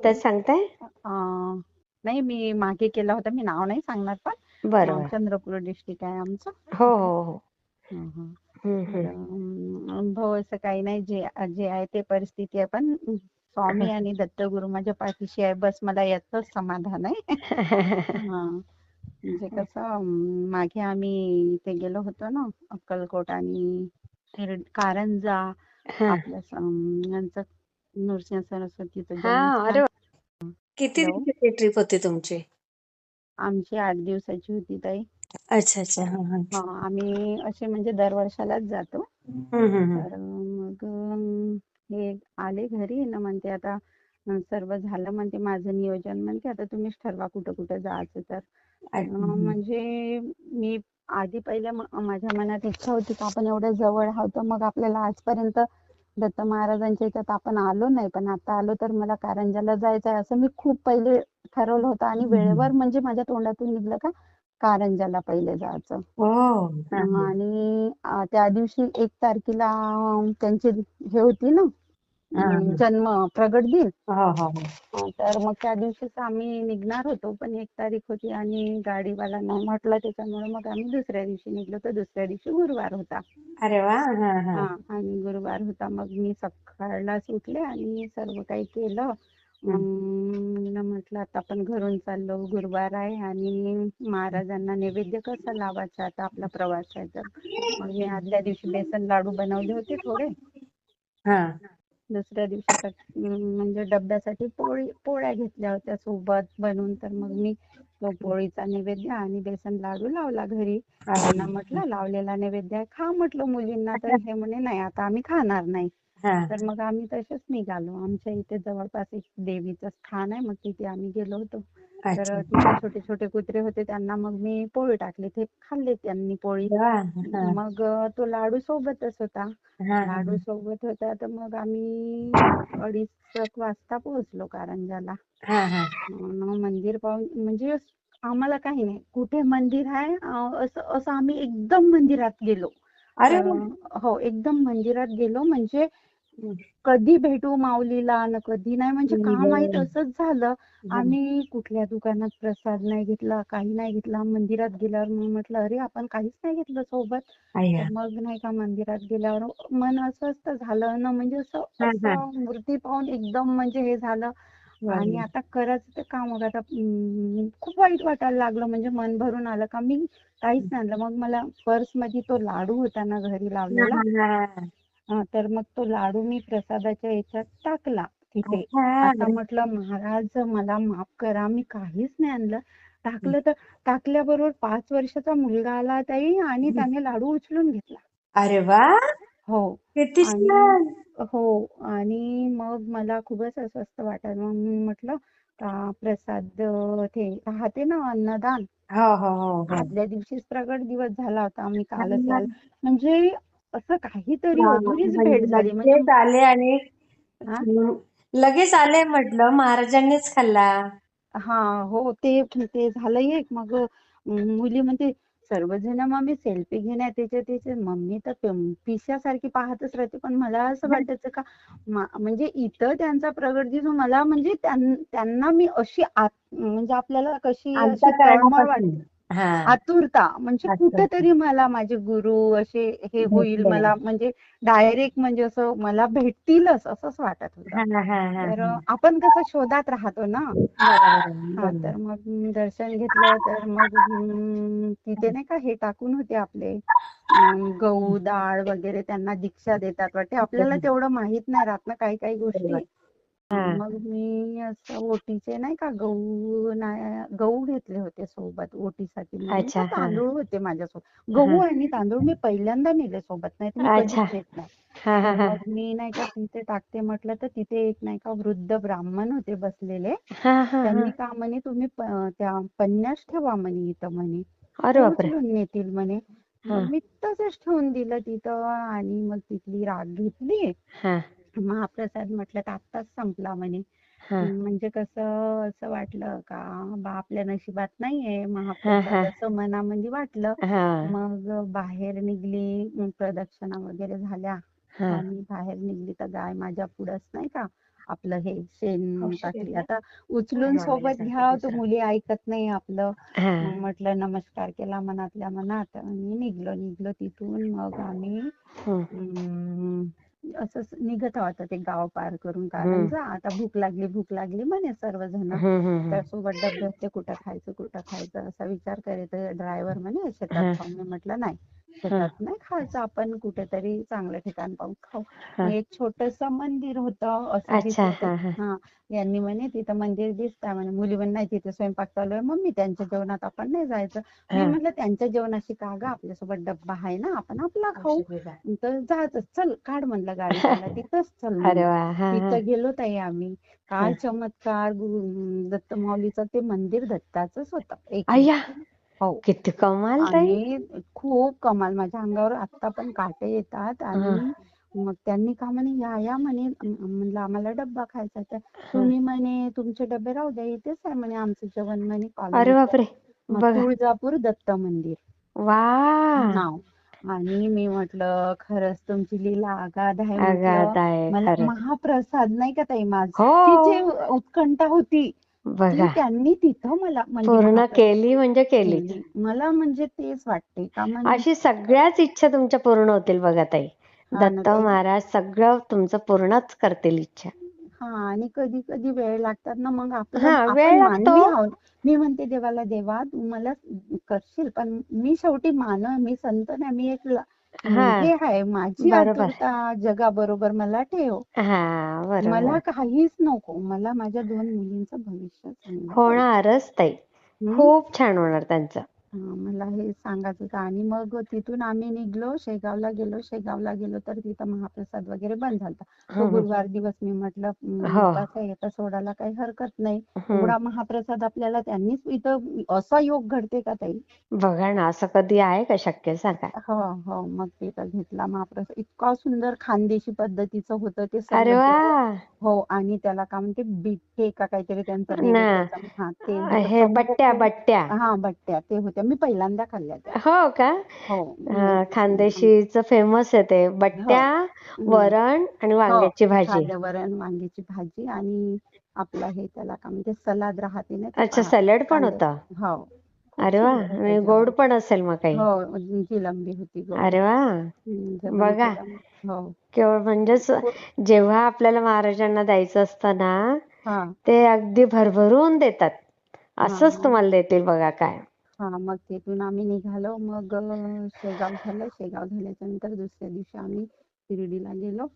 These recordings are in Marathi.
मुहूर्तात सांगताय? नाही, मी मागे केला होता. मी नाव नाही सांगणार, पण बरं बरं. चंद्रपूर डिस्ट्रिक्ट आहे आमचं. हो हो हो. हं, हं. हम्म तर हम्म. अनुभव असं काही नाही, जे जे आहे ते परिस्थिती आहे, पण स्वामी आणि दत्तगुरु माझ्या पाठीशी आहे, बस मला याचंच समाधान आहे. हा, म्हणजे कसं मागे आम्ही इथे गेलो होतो ना, अक्कलकोट आणि कारंजा, हा आपलं यांचं नृसिंह सरस्वतीचं हा. जन्मस्थान. अरे वा. किती हॅलो, दिवसाची ट्रिप होती तुमची? आमची 8 दिवसाची होती ताई. अच्छा अच्छा. हा हा. हा, आम्ही असे म्हणजे दरवर्षालाच जातो. हम्म. तर मग हे आले घरी ना, म्हणते आता सर्व झालं, म्हणते माझं नियोजन, म्हणते आता तुम्हीच ठरवा कुठं कुठं जायचं. तर म्हणजे मी आधी पहिल्या माझ्या मनात इच्छा होती की आपण एवढ्या जवळ आहोत, तर मग आपल्याला आजपर्यंत दत्त महाराजांच्या याच्यात आपण आलो नाही, पण आता आलो तर मला कारंजाला जायचं आहे, असं मी खूप पहिले ठरवलं होतं. आणि वेळेवर म्हणजे माझ्या तोंडातून निघलं का कारंजाला पहिले जायचं. हो. हा हा. आणि त्या दिवशी 1 तारखेला त्यांची हे होती ना, हा हा. जन्म प्रगट दिन. हो हो हो. तर मग त्या दिवशीच आम्ही निघणार होतो, पण 1 तारीख होती आणि गाडीवाला नाही म्हटलं, त्याच्यामुळे मग आम्ही दुसऱ्या दिवशी निघलो. तर दुसऱ्या दिवशी गुरुवार होता. अरे वा. हा हा. हा, आणि गुरुवार होता. मग मी सकाळलाच उठले आणि सर्व काही केलं. हम्म. म्हटलं आता आपण घरून चाललो, गुरुवार आहे आणि महाराजांना नैवेद्य कसा लावायचा, आता आपला प्रवास आहे तर. मग मी आदल्या दिवशी बेसन लाडू बनवले होते थोडे. हा दुसऱ्या दिवशी म्हणजे डब्यासाठी पोळ्या घेतल्या होत्या सोबत बनवून. तर मग मी तो पोळीचा नैवेद्य आणि बेसन लाडू लावला घरी. त्यांना म्हटलं लावलेला नैवेद्य आहे, खा म्हटलं मुलींना. तर हे म्हणे नाही, आता आम्ही खाणार नाही. हा. तर मग आम्ही तसेच निघालो. आमच्या इथे जवळपास एक देवीचं स्थान आहे, मग तिथे आम्ही गेलो होतो. अच्छा. तर तिथे छोटे छोटे कुत्रे होते, त्यांना मग मी पोळी टाकली, ते खाल्ले त्यांनी पोळी. अरे वा. हा मग तो लाडू सोबतच होता. हा लाडू सोबत होता, तर मग आम्ही 2:30 वाजता पोहोचलो कारंजाला. हा हा. मंदिर पाहून म्हणजे आम्हाला काही नाही, कुठे मंदिर आहे असं असं आम्ही एकदम मंदिरात गेलो. अरे तर वा. हो, एकदम मंदिरात गेलो. म्हणजे हम्म. कधी भेटू माऊलीला न कधी नाही, म्हणजे का माहित हम्म. असंच झालं. हा. आम्ही कुठल्या दुकानात प्रसाद नाही घेतला, काही नाही घेतला. मंदिरात गेल्यावर मग म्हटलं अरे आपण काहीच नाही घेतलं सोबत. अय्या. तर मग नाही का मंदिरात गेल्यावर मन अस्वस्थ झालं ना, म्हणजे असं हा हा. असं मूर्ती पाहून एकदम म्हणजे हे झालं. आणि बरोबर. आता करायचं ते काम, मग आता खूप वाईट वाटायला लागलं. म्हणजे मन भरून आलं का मी काहीच नाही आणलं. मग मला पर्स मध्ये तो लाडू होता ना घरी हा लावलेला. हा हा. तर मग तो लाडू मी प्रसादाच्या याच्यात टाकला तिथे. अच्छा. आता म्हटलं महाराज मला माफ करा, मी काहीच नाही आणलं. टाकलं तर टाकल्याबरोबर 5 वर्षाचा मुलगा आला ताई, आणि त्याने लाडू उचलून घेतला. अरे वा. हो. किती आणि छान. हो, आणि मग मला खूपच अस्वस्थ वाटायला. मग मी म्हटलं का प्रसाद ते राहते ना अन्नदान, हो हो हो हो. आदल्या दिवशीच प्रगट दिवस झाला होता, आम्ही कालच हा. यायला. म्हणजे असं काहीतरी अधुरीच भेट म्हणजे झाली. म्हणजे लगेच आले आणि हा लगेच आले म्हटलं महाराजांनीच खाल्ला. हा, हो, ते झालं एक. मग मुली म्हणते सर्वजण मम्मी सेल्फी घेण्यात त्याच्या मम्मी तर पिशासारखी पाहतच राहते. पण मला असं वाटायचं का म्हणजे इथं त्यांचा प्रगट दिवस मला, म्हणजे त्यांना मी अशी म्हणजे आपल्याला कशी अशी तळमळ अंतःकरणापासून. वाटते, हा. आतुरता. म्हणजे अच्छा. कुठेतरी मला माझे गुरु असे हे होईल, भेटले. मला म्हणजे डायरेक्ट म्हणजे असं मला भेटतीलच असंच वाटत होतं. हा हा हा तर हा. आपण कसं शोधात राहतो ना. बरोबर हा, बरोबर. तर मग दर्शन घेतलं. तर मग तिथे नाही का हे टाकून होते आपले गहू डाळ वगैरे, त्यांना दीक्षा देतात वाटते. आपल्याला तेवढं माहित नाही राहत ना काही काही बरोबर. गोष्टी. हा. मग मी असं ओटीचे नाही का गहू घेतले होते सोबत ओटीसाठी म्हणून. अच्छा. का हा तांदूळ होते माझ्यासोबत. हा. गहू आणि तांदूळ मी पहिल्यांदा नेले सोबत, नाही तर मी कधीच अच्छा. नेत नाही. हा हा तर हा. मग मी नाही का तिथे टाकते म्हटलं, तर तिथे एक नाही का वृद्ध ब्राह्मण होते बसलेले. हा हा हा. त्यांनी का म्हणे तुम्ही त्या पन्न्यास ठेवा म्हणे इथं म्हणे, अरे ते बापरे. उचलून नेतील म्हणे. हा मग मी तसंच ठेवून दिलं तिथं. आणि मग तिथली राख घेतली. हा महाप्रसाद म्हटलं तर आत्ताच संपला म्हणे. हा म्हणजे कसं असं वाटलं का बा आपल्या नशिबात नाहीये हा हा महाप्रसाद, असं मनामध्ये वाटलं. हा मग बाहेर निघली, प्रदक्षिणा वगैरे झाल्या हा आणि बाहेर निघली तर गाय माझ्या पुढंच नाही का आपलं हे शेण टाकली. आता उचलून सोबत घ्या तर मुली ऐकत नाही आपलं. हा मग म्हटलं नमस्कार केला मनातल्या मनात आणि निघलो तिथून. मग आम्ही हम्म, असंच निघत आहोत ते गाव पार करून. कारण हम्म, जा आता भूक लागली म्हणे सर्वजण. हम्म, हम्म, त्यासोबत डबे होते, कुठं खायचं असा विचार करत ड्रायव्हर म्हणे शेतात हा खाऊ. मी म्हटलं नाही, हा शेतात नाही खायचं, आपण कुठेतरी चांगलं ठिकाण पाहून खाऊ. हा मग एक छोटस मंदिर होतं असं अच्छा दिसलं ते. हा हा हा, यांनी म्हणे तिथं मंदिर दिसतंय म्हणे. मुली म्हणे नाही तिथे स्वयंपाक चालू आहे मम्मी, त्यांच्या जेवणात आपण नाही जायचं. मी हा म्हटलं त्यांच्या जेवणाशी का ग, आपल्यासोबत डब्बा आहे ना, आपण आपला खाऊ. तर जायचं, चल काढ म्हणलं गाडी त्याला, तिथंच चल अरे म्हणलं. वा हा हा तिथं गेलो ताई आम्ही. हा काय चमत्कार, दत्त माऊलीचं ते मंदिर दत्ताचंच होतं एक अय्या नंबर. हो. किती कमाल ताई. आणि खूप कमाल, माझ्या अंगावर आता पण काटे येतात. हा आणि मग त्यांनी का म्हणे या म्हणे, म्हणलं आम्हाला डब्बा खायचा. तर हा तुम्ही म्हणे तुमचे डबे राहू द्या, इथेच आहे म्हणे आमचं जेवण म्हणे अरे कॉलनीत. बापरे मग बघा तुळजापूर दत्त मंदिर वा नाव. आणि मी म्हटलं खरंच तुमची लीला अगाध आहे म्हटलं. अगाध आहे मला खरंच महाप्रसाद नाही का ताई, माझी हो जी उत्कंठा होती ती बघा त्यांनी तिथं मला म्हणजे पूर्ण महाप्रसाद केली म्हणजे केलीच. केली. मला म्हणजे तेच वाटते का म्हणजे. अशी सगळ्याच इच्छा तुमच्या पूर्ण होतील बघा ताई. हा ना दत्त ताई. महाराज सगळं तुमचं पूर्णच करतील इच्छा. हा, आणि कधी कधी वेळ लागतात ना, मग आपलं हा वेळ आपण लागतो मानवी आहोत. मी म्हणते देवाला, देवा तू मला करशील, पण मी शेवटी मी संत नाही, मी एक हा हे आहे, माझी बरोबर आतुरता जगाबरोबर मला ठेव. हा मला बरोबर काहीच नको, मला माझ्या 2 मुलींचं भविष्य चांगलं पाहिजे. होणारच ताई. हम्म. खूप छान होणार त्यांचं. मला हे सांगायचं होतं. आणि मग तिथून आम्ही निघलो, शेगावला गेलो तर तिथं महाप्रसाद वगैरे बंद झाला. तो हम्म, गुरुवार दिवस मी म्हटलं हो उपास आहे तर सोडायला काही हरकत नाही. हम्म. एवढा महाप्रसाद आपल्याला त्यांनीच, इथं असा योग घडते का ताई. बघा ना असं कधी आहे का शक्य सांगा. हो हो, मग तिथं घेतला महाप्रसाद. इतका सुंदर खानदेशी पद्धतीचं होतं ते अरे सगळं वा जेवण. हो, आणि त्याला काय म्हणते बिट्टे का काहीतरी त्यांचा ना नैवेद्याचा, हा ते होतं हे बट्ट्या चंपू. बट्ट्या हा, बट्ट्या ते होत्या, मी पहिल्यांदा खाल्ल्या त्या. हो का. हो. मी खानदेशीचं फेमस आहे ते हो. बट्ट्या हम्म. वरण आणि हो, वांग्याची भाजी. साधं वरण, वांग्याची भाजी, आणि आपलं हे त्याला काय म्हणते सलाद राहते ना, ते अच्छा सॅलड पण कांदे. होतं. हो, खूप अरे वा सुंदर होतं आणि गोड जेवण. पण असेल मग काही. हो, जिलंबी होती गोड. अरे वा जेवण बघा केलं. हो. केवळ म्हणजेच जेव्हा आपल्याला महाराजांना द्यायचं असतं ना हा ते अगदी भरभरून देतात. असंच हा तुम्हाला देतील बघा काय. हा, मग तिथून आम्ही निघालो. मग शेगाव झालं. शेगाव झाल्याच्या नंतर दुसऱ्या दिवशी आम्ही शिर्डीला गेलो.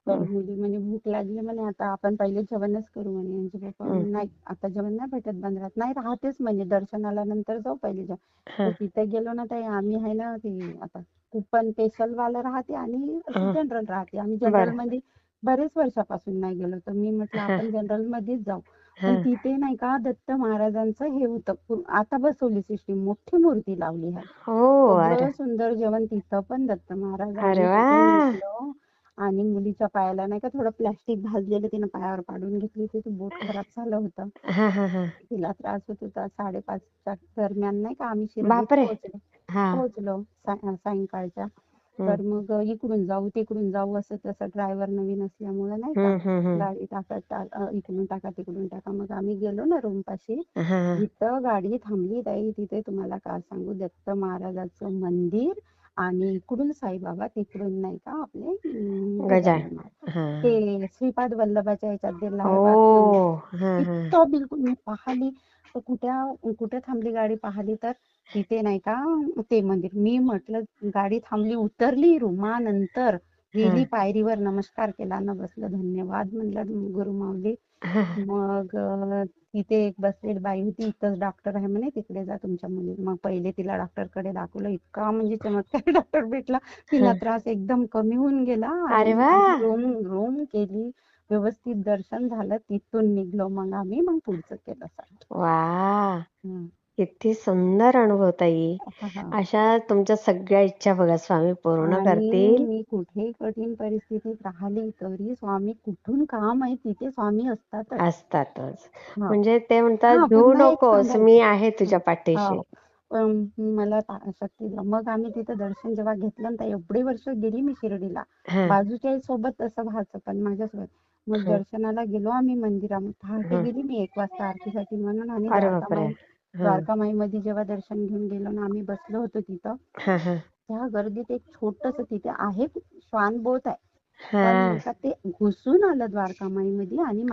तर हं, मुली म्हणे भूक लागली म्हणे, आता आपण पहिले जेवणच करू म्हणे. यांचे पप्पा हं, म्हणे नाही, आता जेवण नाही भेटत बंदरात, नाही राहतेच म्हणे, दर्शनाला नंतर जाऊ पहिले जेवण. तर हं, तिथे गेलो ना, ते आम्ही आहे ना, ते आता कुपन स्पेशल वाला राहते आणि असं हं. जनरल राहते. आम्ही जनरल बरं मध्ये बरेच वर्षापासून नाही गेलो, तर मी म्हटलं हं, आपण जनरल मध्येच जाऊ. पण हं. तिथे नाही का दत्त महाराजांचं हे होतं, आता बसवली सिस्टीम, मोठी मूर्ती लावली आहे. हो अरे सगळं सुंदर जेवण तिथं पण दत्त महाराज. अरे आम्ही वा तिथून निघलो. आणि मुलीच्या पायाला नाही का थोडं प्लॅस्टिक भाजलेलं तिनं पायावर पाडून घेतली होती, ते बोट खराब झालं होतं. हा हा हा तिला त्रास होत होता. 5:30च्या दरम्यान नाही का आम्ही शिर्डीत बापरे पोहोचलो. हा सायंकाळच्या. हं, तर मग इकडून जाऊ तिकडून जाऊ असं तसं, ड्रायव्हर नवीन असल्यामुळे नाही का, हं. गाडी इकडून टाका तिकडून टाका. मग आम्ही गेलो ना रूम पाशी. हा जिथं गाडी थांबली ताई, तिथे तुम्हाला काय सांगू, दत्त महाराजाचं मंदिर. आणि इकडून साईबाबा, तिकडून नाही का आपले गजान गजानन महाराज. हा ते श्रीपाद वल्लभाच्या ह्याच्यात ते ओ लालबागचं हा हा इतकं बिलकुल मी पाहिली. तर कुठे थांबली गाडी पाहिली तर तिथे नाही का ते मंदिर. मी म्हटलं गाडी थांबली, उतरली रूमानंतर हा गेली पायरीवर, नमस्कार केला न बसलं, धन्यवाद म्हणलं गुरुमाऊली. हा मग तिथे एक बसलेली बाई होती, इथंच डॉक्टर आहे म्हणे, तिकडे जा तुमच्या मुली. मग पहिले तिला डॉक्टरकडे दाखवलं. इतका म्हणजे चमत्कारी डॉक्टर भेटला. तिला हा. त्रास एकदम कमी होऊन गेला. अरे आणि वा आम्ही रूम केली, व्यवस्थित दर्शन झालं. तिथून निघलो मग आम्ही, मग पुढचं केलं सगळं. वा हं. किती सुंदर अनुभव ताई. हा हा. अशा तुमच्या सगळ्या इच्छा बघा स्वामी पूर्ण आणि करतील. मी कुठेही कठीण परिस्थितीत राहिली तरी स्वामी कुठून काम आहे तिथे स्वामी असतातच. असतातच हा म्हणजे ते म्हणतात हा, भिवू पुन्हा एक नकोस मी सांगायचं. आहे तुझ्या पाठीशी. हो. पण मला शक्ती द्या. मग आम्ही तिथं दर्शन जेव्हा घेतलं ना, एवढी वर्ष गेली मी शिर्डीला, हा बाजूच्या सोबत तसं व्हायचं पण माझ्यासोबत. मग हं, दर्शनाला गेलो आम्ही मंदिरामध्ये. पहाटे हं. गेली मी 1 वाजता आरतीसाठी म्हणून. आणि अरे बापरे! हं. द्वारकामाईमध्ये जेव्हा दर्शन घेऊन गेलो ना आम्ही, बसलो होतो तिथं. हां, हां. त्या गर्दीत एक छोटंसं तिथे आहे, श्वान बोट आहे. पण हां. नाही का ते घुसून आलं द्वारकामाईमध्ये आणि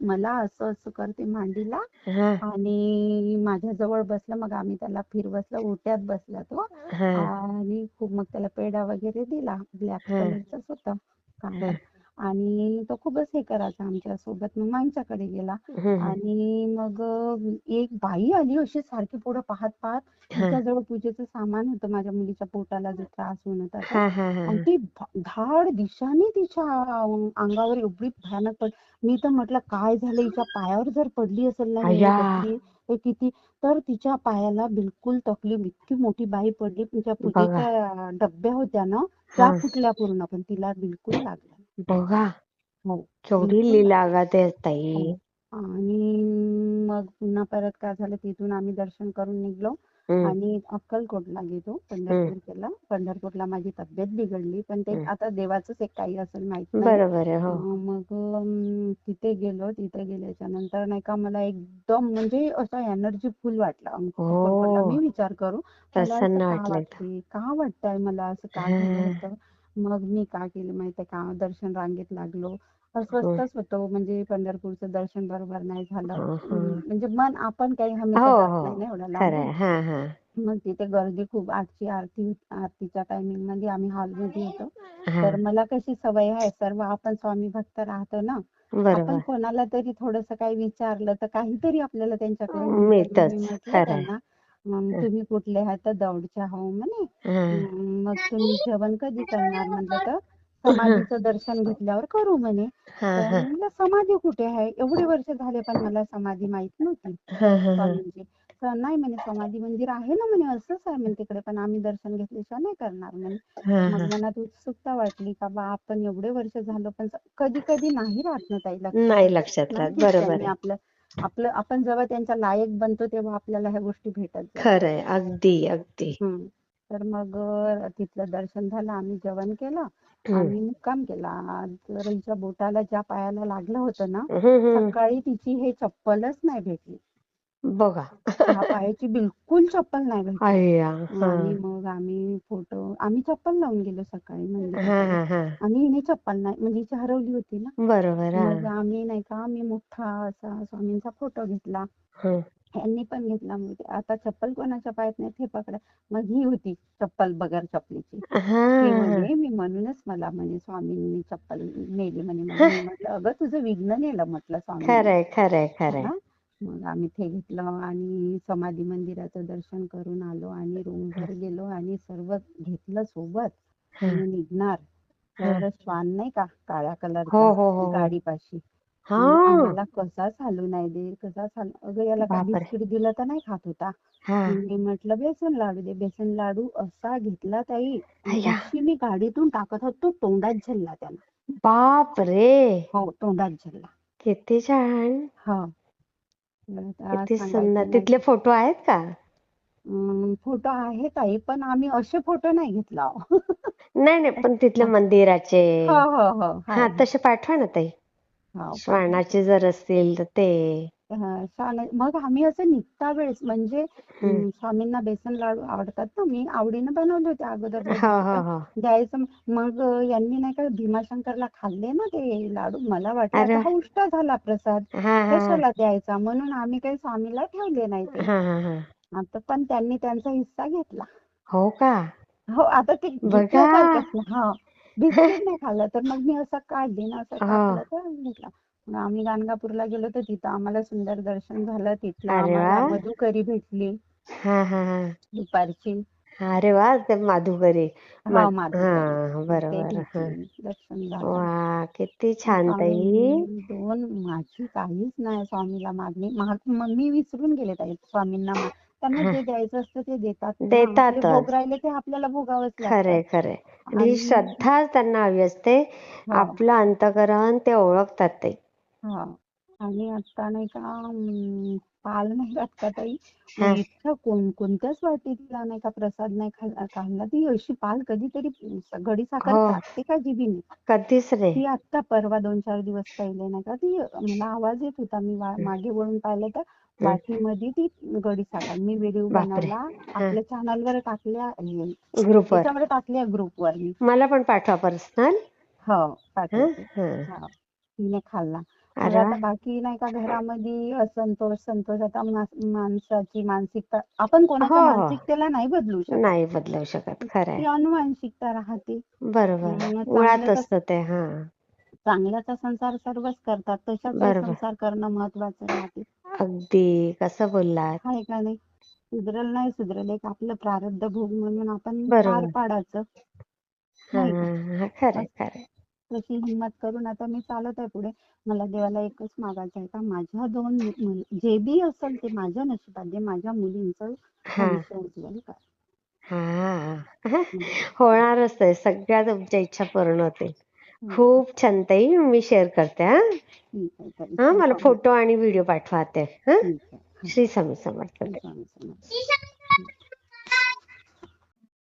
मला असं असं करते मांडीला हां, आणि माझ्याजवळ बसला. मग आम्ही त्याला फिरवसलं, ओट्यात बसला तो. हां, आणि खूप मग त्याला पेढा वगैरे दिला. ब्लॅक हां, कलरचाच होता काळा. हां. आणि तो खूपच हे करायचा आमच्या सोबत. मग आमच्याकडे गेला. हं, हं. आणि मग एक बाई आली अशी सारखी पुढं पाहत पाहत. हां. तिच्याजवळ पूजेचं सामान होतं, माझ्या मुलीच्या पोटाला जो त्रास होऊन होता तो. हां, हां, हां, आणि हां. ती धाड दिशाने तिच्या अंगावर एवढी भयानक मी तर म्हटलं काय झालं, हिच्या पायावर जर पडली असेल ना हे अय्या! बसली हे किती. तर तिच्या पायाला बिलकुल तकलीफ, इतकी मोठी बाई पडली. तिच्या बघा. पूजेच्या डब्या होत्या ना त्या हां. फुटल्या पूर्ण, पण तिला बिलकुल लागलं नाही. बघा. हो, केवढी बिलकुल लागलं. लीलागात आहे ताई. हो. आणि मग पुन्हा परत काय झालं, तिथून आम्ही दर्शन करून निघलो हं, आणि अक्कलकोटला गेलो. हं, पंढरपूर केलं. पंढरपूरला माझी तब्येत बिघडली, पण ते हं. आता देवाचंच एक काही असेल माहित नाही. बरोबर आहे. हो. मग तिथे गेलो. तिथे गेल्याच्या नंतर नाही का मला एकदम म्हणजे असं एनर्जी फुल वाटलं. अक्कलकोटला मी हो. विचार करू मला असं प्रसन्न का वाटलं एकदम. वाटते, का वाटतंय मला असं, का झालं हां. होतं. मग मी काय केलं माहितीये का, दर्शन रांगेत लागलो. हं, अस्वस्थच होतो, म्हणजे पंढरपूरचं दर्शन बरोबर नाही झालं. हं, हं. म्हणजे मन आपण काही हो, हमेशा जात नाही हो. ना एवढ्या खरं लांबून. आहे. हां, हां. मग तिथे गर्दी खूप. आजची आरतीच्या टायमिंग मध्ये आम्ही हॉलमध्ये होतो. तर हां. मला कशी सवय आहे, सर्व आपण स्वामी भक्त राहतो ना, आपण बरोबर. कोणाला तरी थोडंसं काही विचारलं तर काहीतरी आपल्याला त्यांच्याकडून मिळते. मग मी मिळतंच. म्हटलं खरं आहे. त्यांना, हं, तुम्ही कुठले आहात, तर दौडच्या हो म्हणे. हां. मग तुम्ही जेवण कधी करणार म्हटलं, तर हां, समाधीचं दर्शन घेतल्यावर करू म्हणे. हां, तर हां. म्हणलं समाधी कुठे आहे, एवढे वर्ष झाले पण मला समाधी माहित नव्हती हां, हां, हां. स्वामींची. तर नाही म्हणे, समाधी मंदिर आहे ना म्हणे, असंच आहे म्हणे तिकडे, पण आम्ही दर्शन घेतल्याशिवाय नाही करणार म्हणे. हां, मग हां. मनात उत्सुकता वाटली का बा आपण एवढे वर्ष झालं, पण कधी कधी नाही राहत ना ताई लक्षात. नाही लक्षात नाही राहत. देत बरोबर त्यांनी आहे. आपलं आपलं आपण जेव्हा त्यांच्या लायक बनतो तेव्हा आपल्याला ह्या गोष्टी भेटत जातात. खरं आहे. अगदी, अगदी. तर मग तिथलं दर्शन झालं. आम्ही जेवण केलं हं. आणि मुक्काम केला. तर हिच्या बोटाला ज्या पायाला लागलं होतं ना, हं, हं. सकाळी तिची हे चप्पलच नाही भेटली. बघा. ह्या पायाची बिलकुल चप्पल नाही भेटली. अय्या! आणि हां. मग आम्ही चप्पल लावून गेलो सकाळी हां, मंदिराकडे. हां, हां. आणि हिने चप्पल नाही, म्हणजे हिची हरवली होती ना. बरोबर. मग हां. आम्ही नाही का, मी मोठा असा स्वामींचा फोटो घेतला. हं. ह्यांनी पण घेतला. मग आता चप्पल कोणाच्या पायात नाही हे पकडा. मग ही होती चप्पल बगर चपलीची. ती हां. म्हणे, मी म्हणूनच मला म्हणे स्वामींनी चप्पल नेली म्हणे मला. मी म्हटलं अगं तुझं विघ्न नेलं म्हटलं स्वामींनी. खरंय, खरंय, खरंय. हा. मग आम्ही ते घेतलं आणि समाधी मंदिराचं दर्शन करून आलो आणि रूमवर गेलो आणि सर्व घेतलं सोबत हां, आणि निघणार. हां. तर श्वान नाही का काळ्या हो, कलरचा हो, हो, हो. गाडीपाशी. हां. आम्हाला कसा चालू नाही दे, कसा चालू, अगं याला काय बापरे! बिस्किट दिलं तर नाही खात होता. हां. मी म्हटलं बेसन लाडू दे. बेसन लाडू असा घेतला ताई, आणि अय्या! जशी मी गाडीतून टाकत होतो तोंडात झेलला त्यानं. बापरे! हो, तोंडात झेलला. किती छान. हा. तर आता किती सुंदर. सांगायचं नाही. तिथले फोटो आहेत का? फोटो आहे ताई, पण आम्ही असे फोटो नाही घेतला. नाही, नाही. पण तिथले मंदिराचे. हो हो हो हां, हो तसे पाठवा ना ताई. हो पाठवते. श्वानाचे जर असतील तर ते. छान आहे. मग आम्ही असं निघता वेळेस म्हणजे हं. स्वामींना बेसन लाडू आवडतात ना, मी आवडीनं बनवले होते अगोदर रोज हो, हो, जायचं हो. द्यायचं. मग यांनी नाही का भीमाशंकरला खाल्ले ना ते लाडू, मला वाटलं अरे आता वाह! हा उष्टा झाला प्रसाद, हां, हां, हां. कशाला द्यायचा, म्हणून आम्ही काही स्वामीला ठेवले नाही ते. हां, हां, हां. आता पण त्यांनी त्यांचा हिस्सा घेतला. हो का? हो, आता ते बघा. घेतल्यासारखंच ना. हा. बिस्किट नाही खाल्लं, तर मग मी असं काढली ना, असं हो. टाकलं तर घेतला. मग आम्ही गाणगापूरला गेलो तर तिथं आम्हाला सुंदर दर्शन झालं. तिथलं अरे आम्हाला वाह! मधुकरी भेटली हां, हां, हां. दुपारची. अरे वाह! ते माधुकरी. हा, माधुकरी. हां, ते बरोबर. हां. घेतली, दर्शन झालं. वाह! किती मग छान ताई. आम्ही माझी काहीच नाही स्वामीला मागणी. मग मी विसरून गेले ताई स्वामींना. त्यांना हां. जे द्यायचं असतं ते देतातच ना. आपले भोग देतातच. राहिले ते आपल्याला भोगावंच लागतात. खरंय, खरंय. आणि ही आणि श्रद्धाच त्यांना हवी असते. हो आपलं अंतःकरण ते ओळखतात ते. हो. आणि आता नाही का पाल नाही खात का ताई, मग हा इतकं कोणत्याच वाटीतला नाही का प्रसाद नाही खाल्ला ती अशी पाल कधीतरी घडी साखर हो चाटते का जिभीने. कधीच नाही. ती आता परवा 2-4 दिवस पहिले नाही का ती मला आवाज येत होता, मी मागे वळून पाहिलं तर हं, वाटीमध्ये ती गडी साखर. मी व्हिडिओ बापरे बनवला, हा आपल्या चॅनलवर टाकल्या, ग्रुपवर याच्यावर टाकल्या ग्रुपवर मी. मला पण पाठवा पर्सनल. हो हा पाठवते. हा हा तिने खाल्ला. मग अरे वा आता बाकी नाही का घरामध्ये असंतोष संतोष, आता माणसाची मानसिकता आपण कोणाच्या हो हो मानसिकतेला नाही बदलू शकत. नाही बदलू शकत खरंय ती अनुवांशिकता राहते. बरोबर म्हणून मुळात असतं ते हा चांगल्याचा संसार सर्वच करतात, तशाचाही बरोबर संसार करणं महत्वाचं राहते. अगदी कसं बोललात आहे का नाही? सुधरल नाही सुधरल, एक आपलं प्रारब्ध भोग म्हणून आपण पार बरोबर पाडायचं, हा नाही का? हा खरंय असं खरंय तशी हिंमत करून आता मी चालत आहे पुढे. मला देवाला एकच मागायचं आहे का माझ्या दोन जे बी असेल ते माझ्या नशिबात, जे माझ्या मुलींचं हा भविष्य उज्ज्वल कर. हा हं. होणारच आहे, सगळ्या तुमच्या इच्छा पूर्ण होतील. हं. खूप छान ताई, मी शेअर करते हा. ठीक आहे ताई, हा मला श्रीस्वामी. फोटो आणि व्हिडिओ पाठवा ते हा. ठीक आहे. श्री स्वामी समर्थ श्री ताई. स्वामी समर्थ.